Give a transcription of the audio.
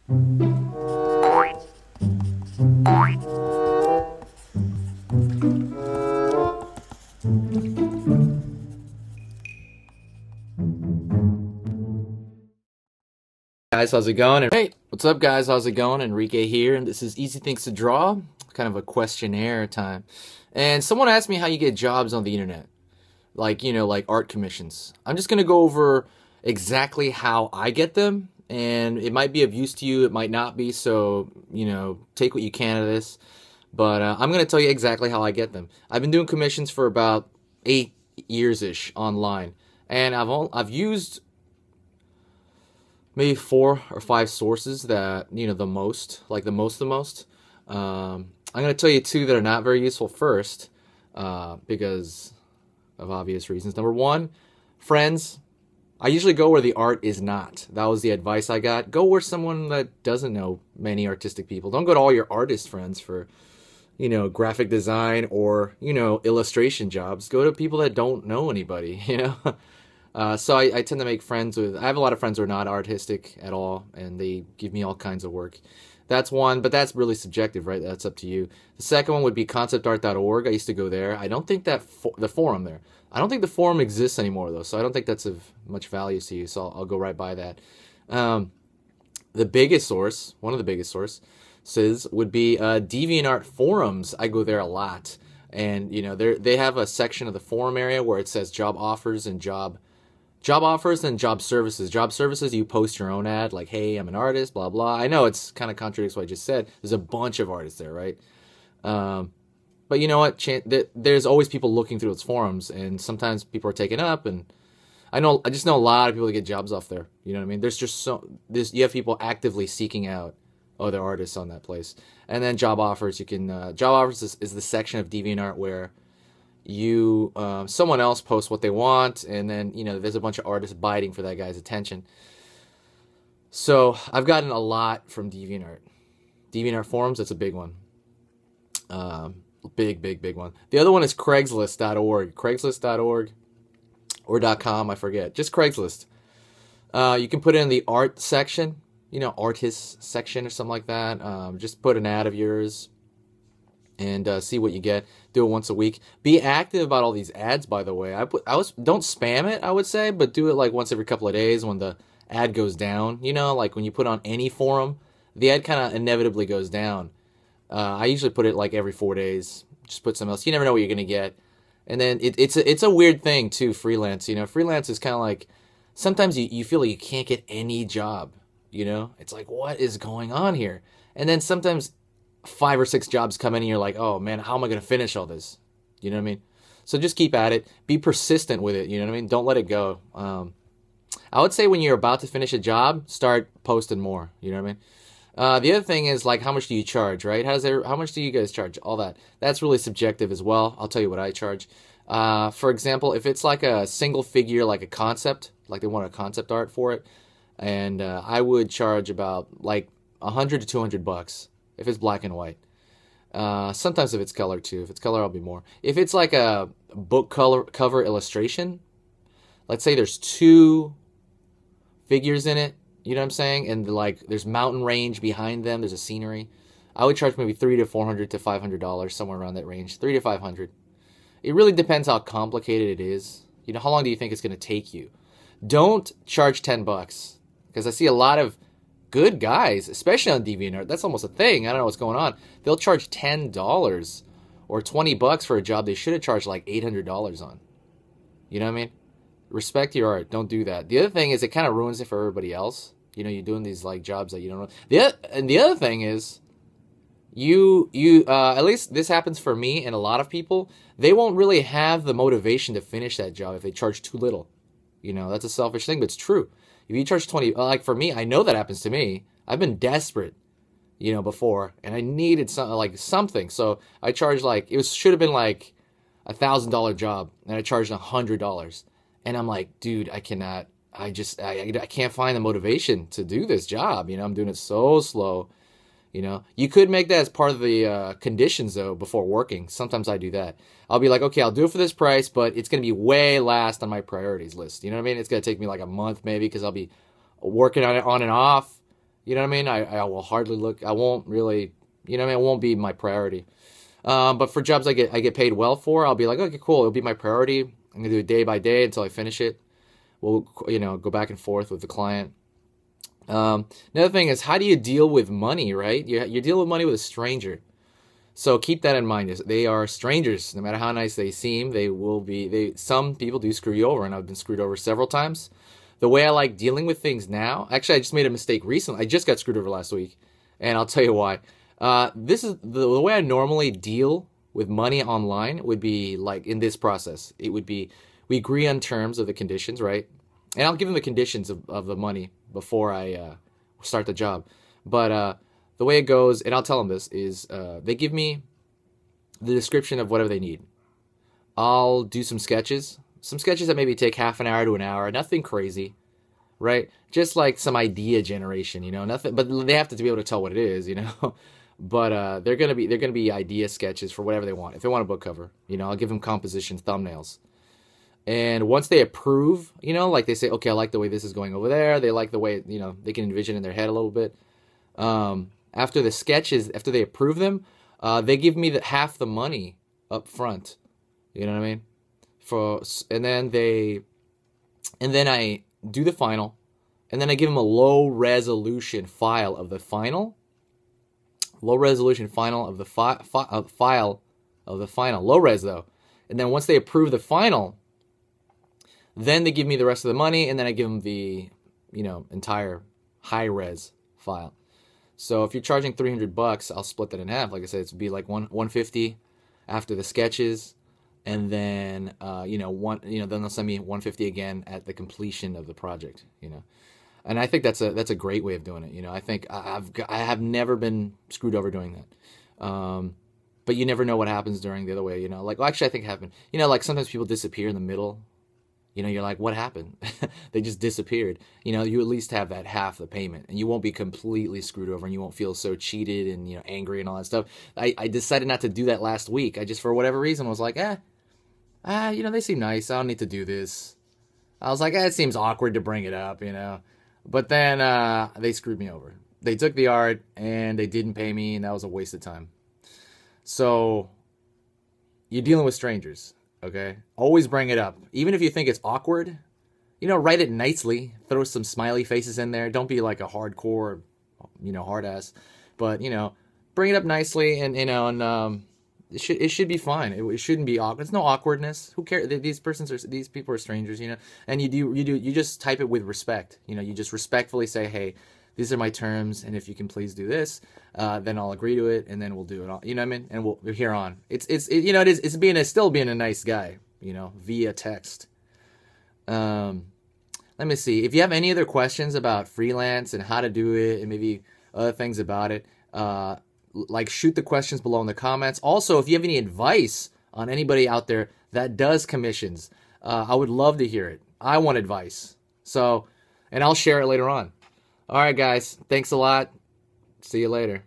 Guys, how's it going? Hey, what's up, guys? How's it going? Enrique here, and this is Easy Things to Draw, kind of a questionnaire time. And someone asked me how you get jobs on the internet, like, like art commissions. I'm just gonna go over exactly how I get them, and it might be of use to you, it might not be, so, take what you can of this. But I'm gonna tell you exactly how I get them. I've been doing commissions for about 8 years-ish online, and I've used maybe 4 or 5 sources that, the most, like the most. I'm going to tell you 2 that are not very useful first, because of obvious reasons. Number 1, friends. I usually go where the art is not. That was the advice I got. Go where someone that doesn't know many artistic people. Don't go to all your artist friends for, graphic design or, illustration jobs. Go to people that don't know anybody, So I tend to make friends with, I have a lot of friends who are not artistic at all, and they give me all kinds of work. That's one, but that's really subjective, right? That's up to you. The second one would be conceptart.org. I used to go there. I don't think that, the forum there, I don't think the forum exists anymore, though, so I don't think that's of much value to you, so I'll go right by that. The biggest source, one of the biggest sources, would be DeviantArt forums. I go there a lot, and, they have a section of the forum area where it says job offers and job offers and job services. Job services, you post your own ad, like, hey, I'm an artist, blah, blah. I know it's kind of contradicts what I just said. There's a bunch of artists there, right? But you know what? There's always people looking through those forums, and sometimes people are taken up, and I just know a lot of people that get jobs off there. You know what I mean? You have people actively seeking out other artists on that place. And then job offers, job offers is the section of DeviantArt where someone else posts what they want, and then there's a bunch of artists biting for that guy's attention. So I've gotten a lot from DeviantArt forums. That's a big one, big one. The other one is Craigslist.org or .com, I forget. Just Craigslist. You can put it in the art section, artist section or something like that. Just put an ad of yours and see what you get. Do it once a week. Be active about all these ads, by the way. Don't spam it, I would say, but do it like once every couple of days when the ad goes down. Like when you put on any forum, the ad kind of inevitably goes down. I usually put it like every 4 days. Just put something else. You never know what you're gonna get. And then it's a weird thing too. Freelance, freelance is kind of like sometimes you feel like you can't get any job. It's like, what is going on here? And then sometimes 5 or 6 jobs come in and you're like, oh man, how am I going to finish all this? You know what I mean? So just keep at it. Be persistent with it. You know what I mean? Don't let it go. I would say when you're about to finish a job, start posting more. You know what I mean? The other thing is, like, how much do you charge, right? How much do you guys charge? All that. That's really subjective as well. I'll tell you what I charge. For example, if it's like a single figure, like a concept, like they want a concept art for it, and I would charge about like $100 to $200 if it's black and white. Sometimes if it's color too. If it's color, I'll be more. If it's like a book cover illustration, let's say there's 2 figures in it, you know what I'm saying? And like there's mountain range behind them, there's a scenery. I would charge maybe $300 to $400 to $500, somewhere around that range. $300 to $500. It really depends how complicated it is. How long do you think it's going to take you? Don't charge $10, because I see a lot of good guys, especially on DeviantArt. That's almost a thing. I don't know what's going on. They'll charge $10 or $20 for a job they should have charged like $800 on. You know what I mean? Respect your art. Don't do that. The other thing is it kind of ruins it for everybody else. You're doing these like jobs that you don't know. And the other thing is, at least this happens for me and a lot of people, they won't really have the motivation to finish that job if they charge too little. That's a selfish thing, but it's true. If you charge 20, like for me, I know that happens to me. I've been desperate, before, and I needed something. So I charged should have been like $1,000 job, and I charged $100. And I'm like, dude, I cannot. I can't find the motivation to do this job. I'm doing it so slow. You could make that as part of the conditions though before working. Sometimes I do that. I'll be like, okay, I'll do it for this price, but it's going to be way last on my priorities list. You know what I mean? It's going to take me like a month maybe because I'll be working on it on and off. You know what I mean? I will hardly look. I won't really. You know what I mean? It won't be my priority. But for jobs I get paid well for, I'll be like, okay, cool. It'll be my priority. I'm gonna do it day by day until I finish it. We'll go back and forth with the client. Another thing is, how do you deal with money? Right? You deal with money with a stranger. So keep that in mind. They are strangers. No matter how nice they seem, they will be. Some people do screw you over, and I've been screwed over several times. The way I like dealing with things now, actually, I just made a mistake recently. I just got screwed over last week, and I'll tell you why. This is the way I normally deal with money online would be like in this process. It would be we agree on terms of the conditions, right? And I'll give them the conditions of the money before I start the job. But the way it goes, and I'll tell them this, is they give me the description of whatever they need. I'll do some sketches that maybe take half an hour to an hour, nothing crazy, right? Just like some idea generation, nothing, but they have to be able to tell what it is, But they're gonna be idea sketches for whatever they want. If they want a book cover, I'll give them compositions, thumbnails. And once they approve, like they say, okay, I like the way this is going over there. They like the way, they can envision in their head a little bit. After the sketches, after they approve them, they give me half the money up front. You know what I mean? And then I do the final, and then I give them a low resolution file of the final. Low resolution file of the file of the final. Low res though. And then once they approve the final, then they give me the rest of the money, and then I give them the, entire high res file. So if you're charging $300, I'll split that in half. Like I said, it'd be like 150 after the sketches, and then then they'll send me 150 again at the completion of the project. And I think that's a great way of doing it. I think I have never been screwed over doing that. But you never know what happens during the other way. Actually I think it happened. Like sometimes people disappear in the middle. You're like, what happened? They just disappeared. You at least have that half the payment, and you won't be completely screwed over, and you won't feel so cheated and angry and all that stuff. I decided not to do that last week. I just, for whatever reason, was like, they seem nice. I don't need to do this. I was like, it seems awkward to bring it up, But then they screwed me over. They took the art and they didn't pay me, and that was a waste of time. So you're dealing with strangers. Okay, always bring it up, even if you think it's awkward. Write it nicely. Throw some smiley faces in there. Don't be like a hardcore, hard ass. But bring it up nicely, and it should be fine. It shouldn't be awkward. There's no awkwardness. Who cares? These people are strangers. And you just type it with respect. You just respectfully say, hey, these are my terms, and if you can please do this, then I'll agree to it, and then we'll do it all. You know what I mean? And we'll here on. It's still being a nice guy, via text. Let me see. If you have any other questions about freelance and how to do it, and maybe other things about it, shoot the questions below in the comments. Also, if you have any advice on anybody out there that does commissions, I would love to hear it. I want advice. And I'll share it later on. All right, guys. Thanks a lot. See you later.